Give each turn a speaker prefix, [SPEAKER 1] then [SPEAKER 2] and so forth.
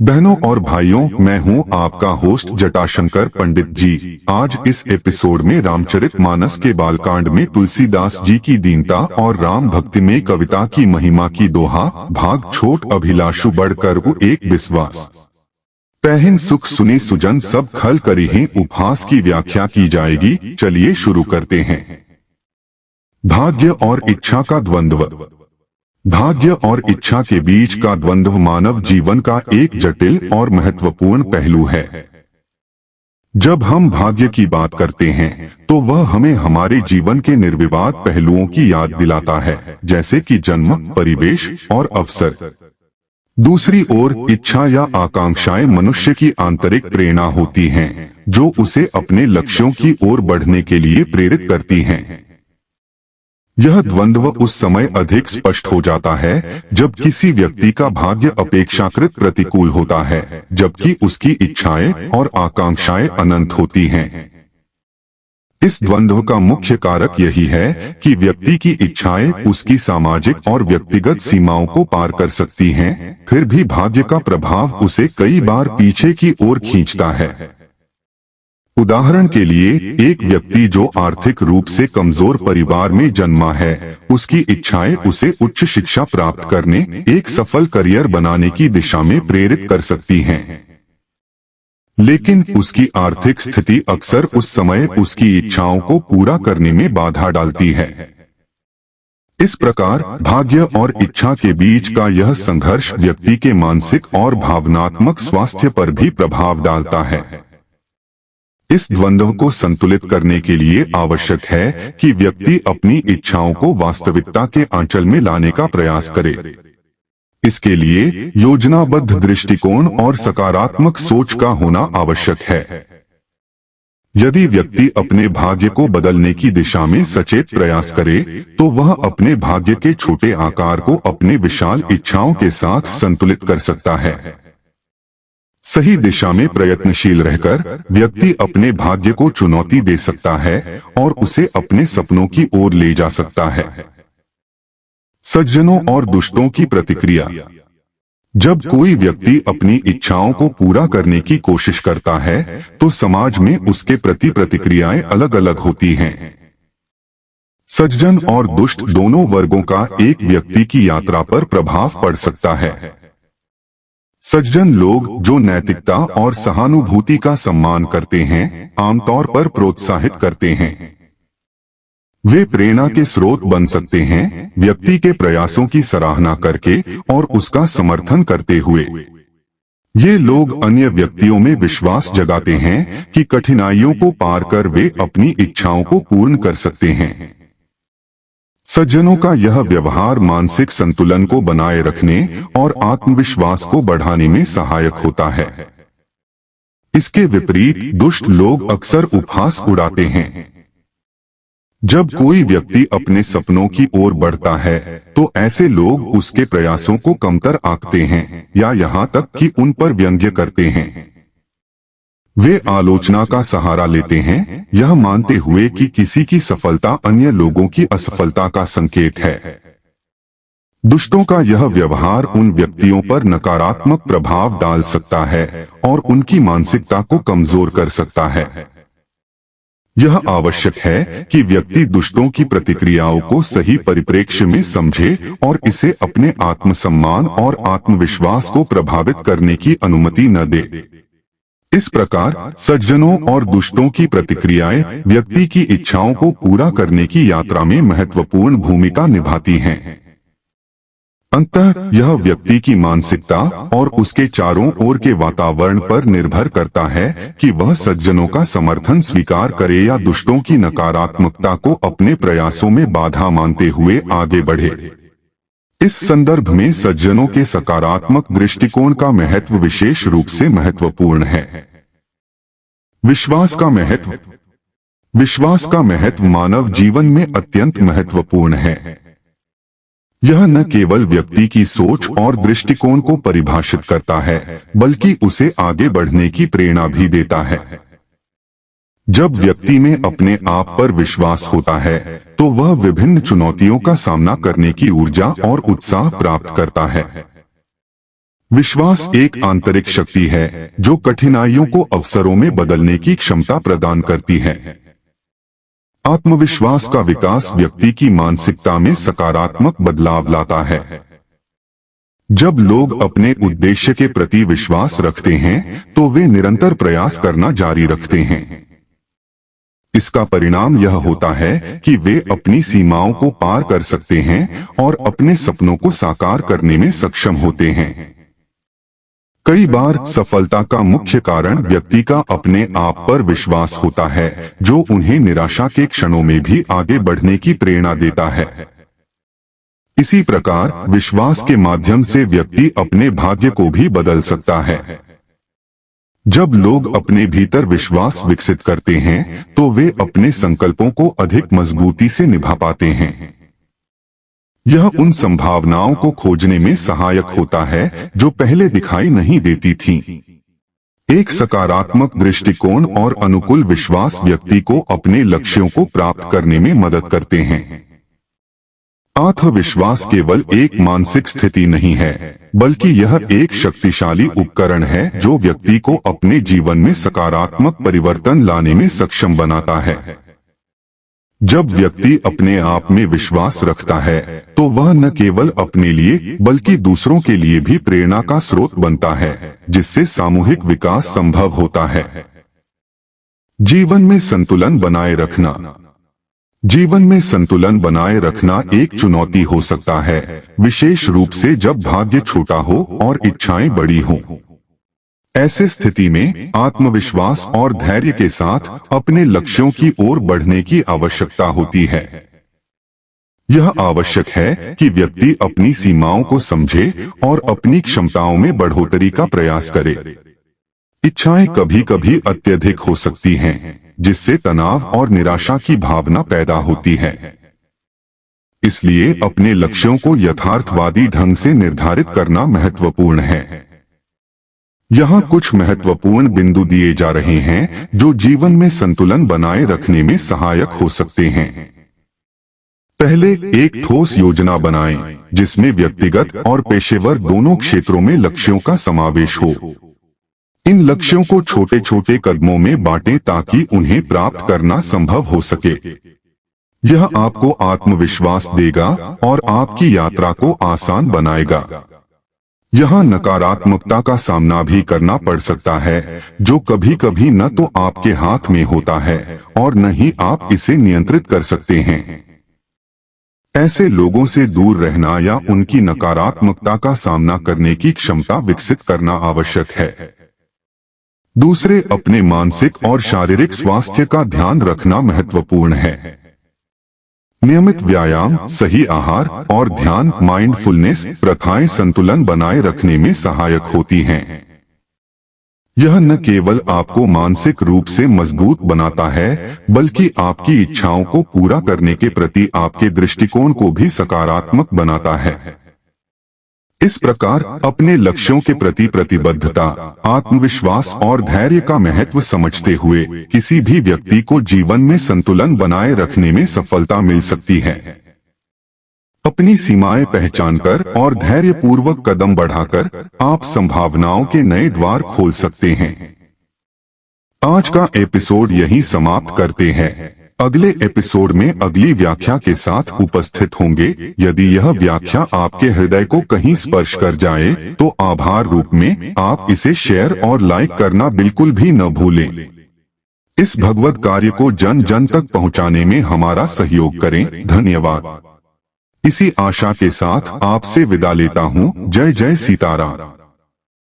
[SPEAKER 1] बहनों और भाइयों, मैं हूं आपका होस्ट जटाशंकर पंडित जी। आज इस एपिसोड में रामचरितमानस के बालकांड में तुलसीदास जी की दीनता और राम भक्ति में कविता की महिमा की दोहा भाग छोट अभिलाषु बढ़कर एक विश्वास पहन सुख सुने सुजन सब खल करी हैं उपहास की व्याख्या की जाएगी। चलिए शुरू करते हैं। भाग्य और इच्छा का द्वंद्व। भाग्य और इच्छा के बीच का द्वंद्व मानव जीवन का एक जटिल और महत्वपूर्ण पहलू है। जब हम भाग्य की बात करते हैं तो वह हमें हमारे जीवन के निर्विवाद पहलुओं की याद दिलाता है, जैसे कि जन्म, परिवेश और अवसर। दूसरी ओर इच्छा या आकांक्षाएं मनुष्य की आंतरिक प्रेरणा होती हैं, जो उसे अपने लक्ष्यों की ओर बढ़ने के लिए प्रेरित करती हैं। यह द्वंद्व उस समय अधिक स्पष्ट हो जाता है जब किसी व्यक्ति का भाग्य अपेक्षाकृत प्रतिकूल होता है, जबकि उसकी इच्छाएं और आकांक्षाएं अनंत होती हैं। इस द्वंद्व का मुख्य कारक यही है कि व्यक्ति की इच्छाएं उसकी सामाजिक और व्यक्तिगत सीमाओं को पार कर सकती हैं, फिर भी भाग्य का प्रभाव उसे कई बार पीछे की ओर खींचता है। उदाहरण के लिए, एक व्यक्ति जो आर्थिक रूप से कमजोर परिवार में जन्मा है, उसकी इच्छाएं उसे उच्च शिक्षा प्राप्त करने, एक सफल करियर बनाने की दिशा में प्रेरित कर सकती हैं। लेकिन उसकी आर्थिक स्थिति अक्सर उस समय उसकी इच्छाओं को पूरा करने में बाधा डालती है। इस प्रकार भाग्य और इच्छा के बीच का यह संघर्ष व्यक्ति के मानसिक और भावनात्मक स्वास्थ्य पर भी प्रभाव डालता है। इस द्वंद्व को संतुलित करने के लिए आवश्यक है कि व्यक्ति अपनी इच्छाओं को वास्तविकता के आंचल में लाने का प्रयास करे। इसके लिए योजनाबद्ध दृष्टिकोण और सकारात्मक सोच का होना आवश्यक है। यदि व्यक्ति अपने भाग्य को बदलने की दिशा में सचेत प्रयास करे, तो वह अपने भाग्य के छोटे आकार को अपने विशाल इच्छाओं के साथ संतुलित कर सकता है। सही दिशा में प्रयत्नशील रहकर व्यक्ति अपने भाग्य को चुनौती दे सकता है और उसे अपने सपनों की ओर ले जा सकता है। सज्जनों और दुष्टों की प्रतिक्रिया। जब कोई व्यक्ति अपनी इच्छाओं को पूरा करने की कोशिश करता है, तो समाज में उसके प्रति प्रतिक्रियाएं अलग अलग होती हैं। सज्जन और दुष्ट दोनों वर्गों का एक व्यक्ति की यात्रा पर प्रभाव पड़ सकता है। सज्जन लोग जो नैतिकता और सहानुभूति का सम्मान करते हैं, आमतौर पर प्रोत्साहित करते हैं। वे प्रेरणा के स्रोत बन सकते हैं, व्यक्ति के प्रयासों की सराहना करके और उसका समर्थन करते हुए। ये लोग अन्य व्यक्तियों में विश्वास जगाते हैं कि कठिनाइयों को पार कर वे अपनी इच्छाओं को पूर्ण कर सकते हैं। सज्जनों का यह व्यवहार मानसिक संतुलन को बनाए रखने और आत्मविश्वास को बढ़ाने में सहायक होता है। इसके विपरीत दुष्ट लोग अक्सर उपहास उड़ाते हैं। जब कोई व्यक्ति अपने सपनों की ओर बढ़ता है, तो ऐसे लोग उसके प्रयासों को कमतर आंकते हैं या यहाँ तक कि उन पर व्यंग्य करते हैं। वे आलोचना का सहारा लेते हैं, यह मानते हुए कि किसी की सफलता अन्य लोगों की असफलता का संकेत है। दुष्टों का यह व्यवहार उन व्यक्तियों पर नकारात्मक प्रभाव डाल सकता है और उनकी मानसिकता को कमजोर कर सकता है। यह आवश्यक है कि व्यक्ति दुष्टों की प्रतिक्रियाओं को सही परिप्रेक्ष्य में समझे और इसे अपने आत्मसम्मान और आत्मविश्वास को प्रभावित करने की अनुमति न दे। इस प्रकार सज्जनों और दुष्टों की प्रतिक्रियाएं व्यक्ति की इच्छाओं को पूरा करने की यात्रा में महत्वपूर्ण भूमिका निभाती हैं। अंततः यह व्यक्ति की मानसिकता और उसके चारों ओर के वातावरण पर निर्भर करता है कि वह सज्जनों का समर्थन स्वीकार करे या दुष्टों की नकारात्मकता को अपने प्रयासों में बाधा मानते हुए आगे बढ़े। इस संदर्भ में सज्जनों के सकारात्मक दृष्टिकोण का महत्व विशेष रूप से महत्वपूर्ण है। विश्वास का महत्व। विश्वास का महत्व मानव जीवन में अत्यंत महत्वपूर्ण है। यह न केवल व्यक्ति की सोच और दृष्टिकोण को परिभाषित करता है, बल्कि उसे आगे बढ़ने की प्रेरणा भी देता है। जब व्यक्ति में अपने आप पर विश्वास होता है, तो वह विभिन्न चुनौतियों का सामना करने की ऊर्जा और उत्साह प्राप्त करता है। विश्वास एक आंतरिक शक्ति है जो कठिनाइयों को अवसरों में बदलने की क्षमता प्रदान करती है। आत्मविश्वास का विकास व्यक्ति की मानसिकता में सकारात्मक बदलाव लाता है। जब लोग अपने उद्देश्य के प्रति विश्वास रखते हैं तो वे निरंतर प्रयास करना जारी रखते हैं। इसका परिणाम यह होता है कि वे अपनी सीमाओं को पार कर सकते हैं और अपने सपनों को साकार करने में सक्षम होते हैं। कई बार सफलता का मुख्य कारण व्यक्ति का अपने आप पर विश्वास होता है, जो उन्हें निराशा के क्षणों में भी आगे बढ़ने की प्रेरणा देता है। इसी प्रकार विश्वास के माध्यम से व्यक्ति अपने भाग्य को भी बदल सकता है। जब लोग अपने भीतर विश्वास विकसित करते हैं तो वे अपने संकल्पों को अधिक मजबूती से निभा पाते हैं। यह उन संभावनाओं को खोजने में सहायक होता है जो पहले दिखाई नहीं देती थीं। एक सकारात्मक दृष्टिकोण और अनुकूल विश्वास व्यक्ति को अपने लक्ष्यों को प्राप्त करने में मदद करते हैं। आत्मविश्वास केवल एक मानसिक स्थिति नहीं है, बल्कि यह एक शक्तिशाली उपकरण है जो व्यक्ति को अपने जीवन में सकारात्मक परिवर्तन लाने में सक्षम बनाता है। जब व्यक्ति अपने आप में विश्वास रखता है तो वह न केवल अपने लिए बल्कि दूसरों के लिए भी प्रेरणा का स्रोत बनता है, जिससे सामूहिक विकास संभव होता है। जीवन में संतुलन बनाए रखना। जीवन में संतुलन बनाए रखना एक चुनौती हो सकता है, विशेष रूप से जब भाग्य छोटा हो और इच्छाएं बड़ी हों। ऐसे स्थिति में आत्मविश्वास और धैर्य के साथ अपने लक्ष्यों की ओर बढ़ने की आवश्यकता होती है। यह आवश्यक है कि व्यक्ति अपनी सीमाओं को समझे और अपनी क्षमताओं में बढ़ोतरी का प्रयास करे। इच्छाएं कभी कभी अत्यधिक हो सकती हैं, जिससे तनाव और निराशा की भावना पैदा होती है। इसलिए अपने लक्ष्यों को यथार्थवादी ढंग से निर्धारित करना महत्वपूर्ण है। यहाँ कुछ महत्वपूर्ण बिंदु दिए जा रहे हैं जो जीवन में संतुलन बनाए रखने में सहायक हो सकते हैं। पहले, एक ठोस योजना बनाएं, जिसमें व्यक्तिगत और पेशेवर दोनों क्षेत्रों में लक्ष्यों का समावेश हो। इन लक्ष्यों को छोटे छोटे कदमों में बांटें ताकि उन्हें प्राप्त करना संभव हो सके। यह आपको आत्मविश्वास देगा और आपकी यात्रा को आसान बनाएगा। यहाँ नकारात्मकता का सामना भी करना पड़ सकता है, जो कभी कभी न तो आपके हाथ में होता है और न ही आप इसे नियंत्रित कर सकते हैं। ऐसे लोगों से दूर रहना या उनकी नकारात्मकता का सामना करने की क्षमता विकसित करना आवश्यक है। दूसरे, अपने मानसिक और शारीरिक स्वास्थ्य का ध्यान रखना महत्वपूर्ण है। नियमित व्यायाम, सही आहार और ध्यान माइंडफुलनेस प्रथाएं संतुलन बनाए रखने में सहायक होती हैं। यह न केवल आपको मानसिक रूप से मजबूत बनाता है, बल्कि आपकी इच्छाओं को पूरा करने के प्रति आपके दृष्टिकोण को भी सकारात्मक बनाता है। इस प्रकार अपने लक्ष्यों के प्रति प्रतिबद्धता, आत्मविश्वास और धैर्य का महत्व समझते हुए किसी भी व्यक्ति को जीवन में संतुलन बनाए रखने में सफलता मिल सकती है। अपनी सीमाएं पहचानकर और धैर्यपूर्वक कदम बढ़ाकर आप संभावनाओं के नए द्वार खोल सकते हैं। आज का एपिसोड यहीं समाप्त करते हैं। अगले एपिसोड में अगली व्याख्या के साथ उपस्थित होंगे। यदि यह व्याख्या आपके हृदय को कहीं स्पर्श कर जाए तो आभार रूप में आप इसे शेयर और लाइक करना बिल्कुल भी न भूलें। इस भगवत कार्य को जन जन तक पहुंचाने में हमारा सहयोग करें। धन्यवाद। इसी आशा के साथ आपसे विदा लेता हूं। जय जय सीताराम।